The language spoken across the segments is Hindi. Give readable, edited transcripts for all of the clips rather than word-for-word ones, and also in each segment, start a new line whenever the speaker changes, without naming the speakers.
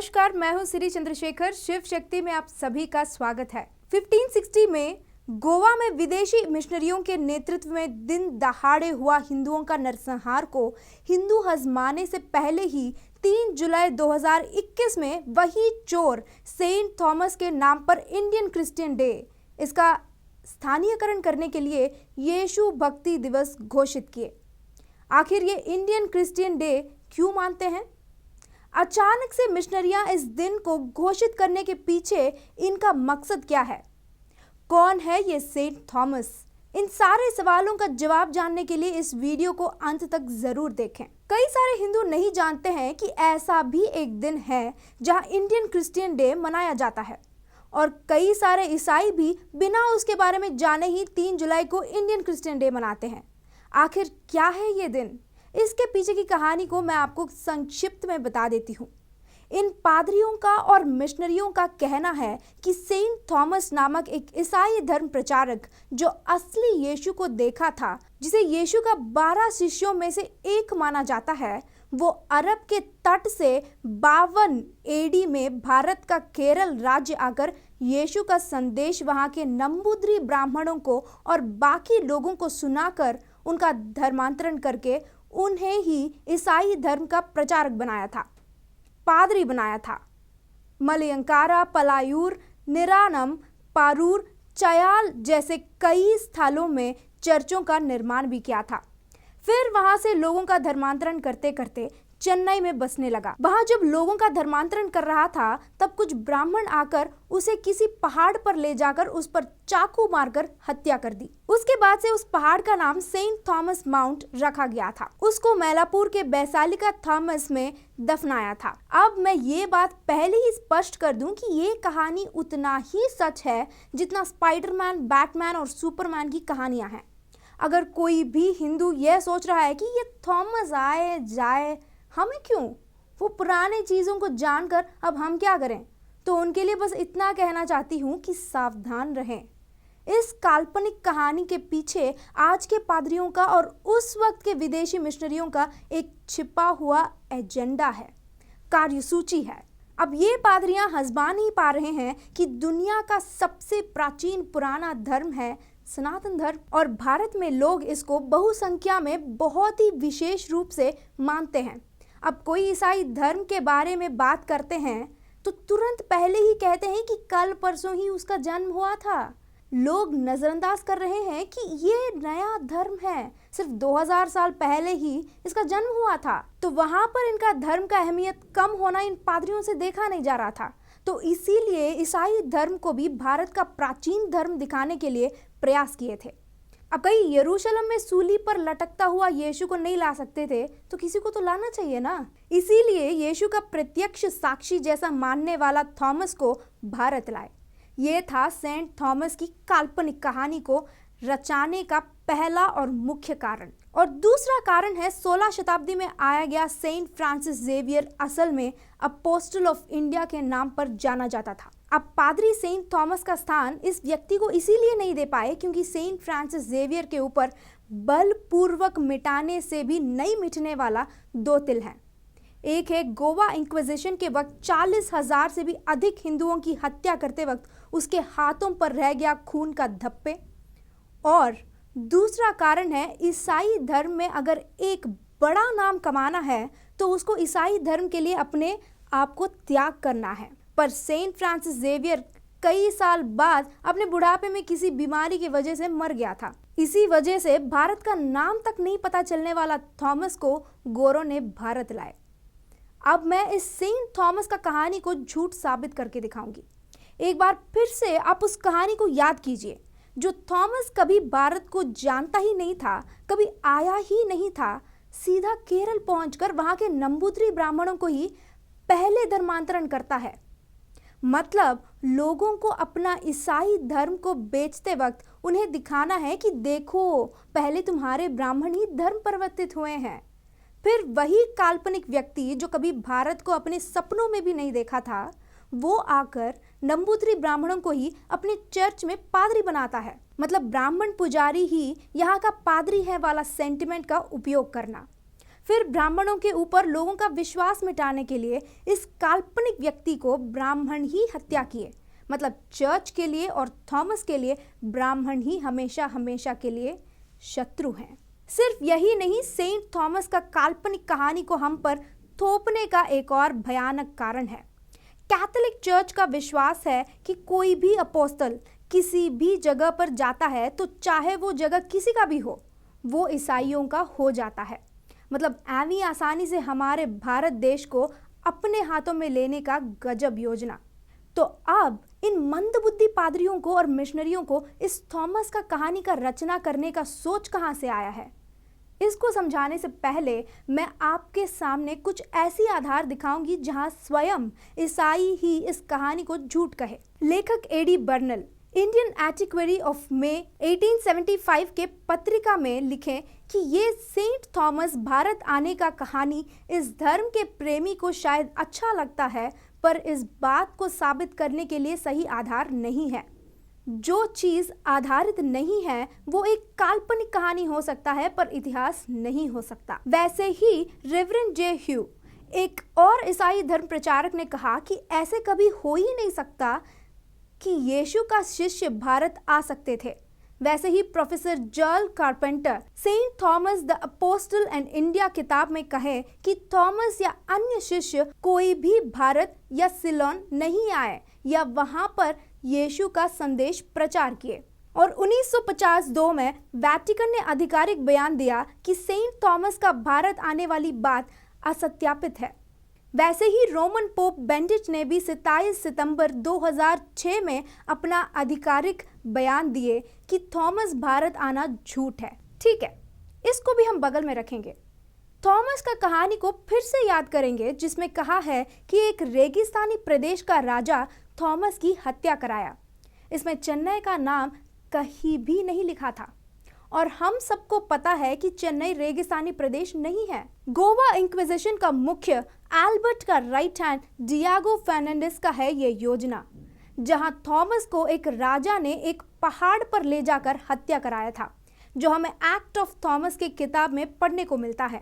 नमस्कार, मैं हूं श्री चंद्रशेखर। शिव शक्ति में आप सभी का स्वागत है। 1560 में गोवा में विदेशी मिशनरियों के नेतृत्व में दिन दहाड़े हुआ हिंदुओं का नरसंहार को हिंदू हजमाने से पहले ही 3 जुलाई 2021 में वही चोर सेंट थॉमस के नाम पर इंडियन क्रिश्चियन डे, इसका स्थानीयकरण करने के लिए यीशु भक्ति दिवस घोषित किए। आखिर ये इंडियन क्रिश्चियन डे क्यों मानते हैं? अचानक से मिशनरियां इस दिन को घोषित करने के पीछे इनका मकसद क्या है? कौन है ये सेंट थॉमस? इन सारे सवालों का जवाब जानने के लिए इस वीडियो को अंत तक जरूर देखें। कई सारे हिंदू नहीं जानते हैं कि ऐसा भी एक दिन है जहां इंडियन क्रिश्चियन डे मनाया जाता है, और कई सारे ईसाई भी बिना उसके बारे में जाने ही 3 जुलाई को इंडियन क्रिश्चियन डे मनाते हैं। आखिर क्या है ये दिन? इसके पीछे की कहानी को मैं आपको संक्षिप्त में बता देती हूँ। इन पादरियों का और मिशनरियों का कहना है कि सेंट थॉमस नामक एक ईसाई धर्म प्रचारक जो असली यीशु को देखा था, जिसे यीशु का 12 शिष्यों में से एक माना जाता है, वो अरब के तट से 52 एडी में भारत का केरल राज्य आकर यीशु का संदेश वहां के नंबूद्री ब्राह्मणों को और बाकी लोगों को सुनाकर उनका धर्मांतरण करके उन्हें ही ईसाई धर्म का प्रचारक बनाया था, पादरी बनाया था। मलयंकारा, पलायूर, निरानम, पारूर, चयाल जैसे कई स्थलों में चर्चों का निर्माण भी किया था। फिर वहां से लोगों का धर्मांतरण करते करते चेन्नई में बसने लगा। वहां जब लोगों का धर्मांतरण कर रहा था तब कुछ ब्राह्मण आकर उसे किसी पहाड़ पर ले जाकर उस पर चाकू मारकर हत्या कर दी। उसके बाद से उस पहाड़ का नाम सेंट थॉमस माउंट रखा गया था। उसको मैलापुर के बैसालिका थॉमस में दफनाया था। अब मैं ये बात पहले ही स्पष्ट कर दूं कि ये कहानी उतना ही सच है जितना स्पाइडरमैन, बैटमैन और सुपरमैन की कहानियां हैं। अगर कोई भी हिंदू यह सोच रहा है कि ये थॉमस आए जाए, हमें क्यों, वो पुराने चीज़ों को जानकर अब हम क्या करें, तो उनके लिए बस इतना कहना चाहती हूँ कि सावधान रहें। इस काल्पनिक कहानी के पीछे आज के पादरियों का और उस वक्त के विदेशी मिशनरियों का एक छिपा हुआ एजेंडा है, कार्यसूची है। अब ये पादरियां हस्बा नहीं पा रहे हैं कि दुनिया का सबसे प्राचीन पुराना धर्म है सनातन धर्म, और भारत में लोग इसको बहुसंख्या में बहुत ही विशेष रूप से मानते हैं। अब कोई ईसाई धर्म के बारे में बात करते हैं तो तुरंत पहले ही कहते हैं कि कल परसों ही उसका जन्म हुआ था। लोग नजरअंदाज कर रहे हैं कि ये नया धर्म है, सिर्फ 2000 साल पहले ही इसका जन्म हुआ था। तो वहां पर इनका धर्म का अहमियत कम होना इन पादरियों से देखा नहीं जा रहा था। तो इसीलिए ईसाई धर्म को भी भारत का प्राचीन धर्म दिखाने के लिए प्रयास किए थे। अब कई यरूशलेम में सूली पर लटकता हुआ यीशु को नहीं ला सकते थे तो किसी को तो लाना चाहिए ना। इसीलिए यीशु का प्रत्यक्ष साक्षी जैसा मानने वाला थॉमस को भारत लाए। ये था सेंट थॉमस की काल्पनिक कहानी को रचाने का पहला और मुख्य कारण। और दूसरा कारण है 16 शताब्दी में आया गया सेंट फ्रांसिस जेवियर असल में अपोस्टल ऑफ इंडिया के नाम पर जाना जाता था। अब पादरी सेंट थॉमस का स्थान इस व्यक्ति को इसीलिए नहीं दे पाए क्योंकि सेंट फ्रांसिस जेवियर के ऊपर बलपूर्वक मिटाने से भी नहीं मिटने वाला 2 तिल हैं। एक है गोवा इंक्विजिशन के वक्त 40,000 से भी अधिक हिंदुओं की हत्या करते वक्त उसके हाथों पर रह गया खून का धब्बे, और दूसरा कारण है ईसाई धर्म में अगर एक बड़ा नाम कमाना है तो उसको ईसाई धर्म के लिए अपने आप को त्याग करना है। पर सेंट फ्रांसिस जेवियर कई साल बाद अपने बुढ़ापे में किसी बीमारी की वजह से मर गया था। इसी वजह से भारत का नाम तक नहीं पता चलने वाला थॉमस को गोरों ने भारत लाए। अब मैं इस सेंट थॉमस का कहानी को झूठ साबित करके दिखाऊंगी। एक बार फिर से आप उस कहानी को याद कीजिए। जो थॉमस कभी भारत को जानता ही नहीं था, कभी आया ही नहीं था, सीधा केरल पहुंचकर वहां के नंबूद्री ब्राह्मणों को ही पहले धर्मांतरण करता है। मतलब लोगों को अपना ईसाई धर्म को बेचते वक्त उन्हें दिखाना है कि देखो, पहले तुम्हारे ब्राह्मण ही धर्म परिवर्तित हुए हैं। फिर वही काल्पनिक व्यक्ति जो कभी भारत को अपने सपनों में भी नहीं देखा था, वो आकर नंबूद्री ब्राह्मणों को ही अपने चर्च में पादरी बनाता है। मतलब ब्राह्मण पुजारी ही यहाँ का पादरी है वाला सेंटिमेंट का उपयोग करना। फिर ब्राह्मणों के ऊपर लोगों का विश्वास मिटाने के लिए इस काल्पनिक व्यक्ति को ब्राह्मण ही हत्या किए। मतलब चर्च के लिए और थॉमस के लिए ब्राह्मण ही हमेशा हमेशा के लिए शत्रु हैं। सिर्फ यही नहीं, सेंट थॉमस का काल्पनिक कहानी को हम पर थोपने का एक और भयानक कारण है। कैथोलिक चर्च का विश्वास है कि कोई भी अपोस्तल किसी भी जगह पर जाता है तो चाहे वो जगह किसी का भी हो, वो ईसाइयों का हो जाता है। मतलब एवी आसानी से हमारे भारत देश को अपने हाथों में लेने का गजब योजना। तो अब इन मंदबुद्धि पादरियों को और मिशनरियों को इस थॉमस का कहानी का रचना करने का सोच कहां से आया है? इसको समझाने से पहले मैं आपके सामने कुछ ऐसी आधार दिखाऊंगी जहां स्वयं ईसाई ही इस कहानी को झूठ कहे। लेखक AD Burnell Indian Antiquary of May 1875 के पत्रिका में लिखे कि ये सेंट थॉमस भारत आने का कहानी इस धर्म के प्रेमी को शायद अच्छा लगता है, पर इस बात को साबित करने के लिए सही आधार नहीं है। जो चीज आधारित नहीं है वो एक काल्पनिक कहानी हो सकता है पर इतिहास नहीं हो सकता। वैसे ही रेवरेंड जे ह्यू, एक और ईसाई धर्म प्रचारक, ने कहा कि ऐसे कभी हो ही नहीं सकता कि यीशु का शिष्य भारत आ सकते थे। वैसे ही professor Joll Carpenter Saint Thomas the Apostle and India किताब में कहे कि थॉमस या अन्य शिष्य कोई भी भारत या सिलोन नहीं आए या वहां पर यीशु का संदेश प्रचार किए। और 1952 में वेटिकन ने आधिकारिक बयान दिया कि सेंट थॉमस का भारत आने वाली बात असत्यापित है। वैसे ही रोमन पोप बेनेडिक्ट ने भी 27 सितंबर 2006 में अपना आधिकारिक बयान दिए कि थॉमस भारत आना झूठ है। ठीक है, इसको भी हम बगल में रखेंगे। थॉमस का कहानी को फिर से याद करेंगे जिसमें कहा है कि एक रेगिस्तानी प्रदेश का राजा थॉमस की हत्या कराया। इसमें चेन्नई का नाम कहीं भी नहीं लिखा था और हम सबको पता है कि चेन्नई रेगिस्तानी प्रदेश नहीं है। गोवा इंक्विजिशन का मुख्य एल्बर्ट का राइट हैंड डियागो फर्नांडिस का है ये योजना, जहां थॉमस को एक राजा ने एक पहाड़ पर ले जाकर हत्या कराया था, जो हमें एक्ट ऑफ थॉमस के किताब में पढ़ने को मिलता है।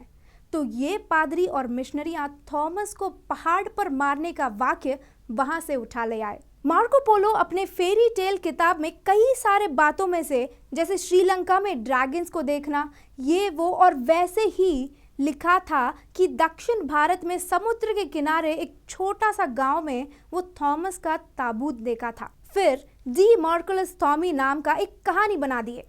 तो ये पादरी और मिशनरियां थॉमस को पहाड़ पर मारने का वाक्य वहां से उठा ले आए। मार्को पोलो अपने फेरी टेल किताब में कई सारे बातों में से, जैसे श्रीलंका में ड्रैगन्स को देखना, ये वो, और वैसे ही लिखा था कि दक्षिण भारत में समुद्र के किनारे एक छोटा सा गांव में वो थॉमस का ताबूत देखा था। फिर डी मार्कुलस थॉमी नाम का एक कहानी बना दिए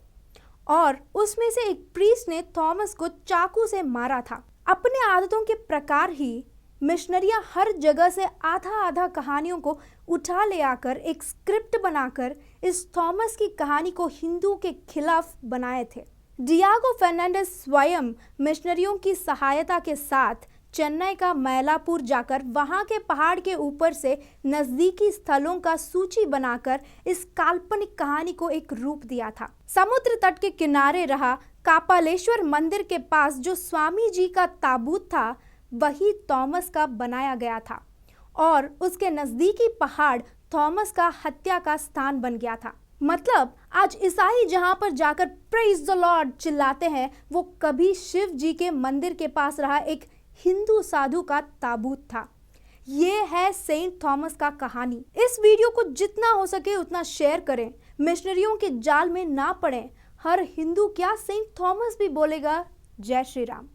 और उसमें से एक प्रीस्ट ने थॉमस को चाकू से मारा था। अपने आदतों के प्रकार ही मिशनरियां हर जगह से आधा आधा कहानियों को उठा ले आकर एक स्क्रिप्ट बनाकर इस थॉमस की कहानी को हिंदू के खिलाफ बनाए थे। डियागो फर्नांडिस स्वयं मिशनरियों की सहायता के साथ चेन्नई का मैलापुर जाकर वहां के पहाड़ के ऊपर से नजदीकी स्थलों का सूची बनाकर इस काल्पनिक कहानी को एक रूप दिया था। समुद्र तट के किनारे रहा कापालेश्वर मंदिर के पास जो स्वामी जी का ताबूत था, वही थॉमस का बनाया गया था और उसके नजदीकी पहाड़ थॉमस का हत्या का स्थान बन गया था। मतलब आज ईसाई जहां पर जाकर प्रेज द लॉर्ड चिल्लाते हैं, वो कभी शिव जी के मंदिर के पास रहा एक हिंदू साधु का ताबूत था। ये है सेंट थॉमस का कहानी। इस वीडियो को जितना हो सके उतना शेयर करें, मिशनरियों के जाल में ना पड़ें। हर हिंदू क्या सेंट थॉमस भी बोलेगा जय श्री राम।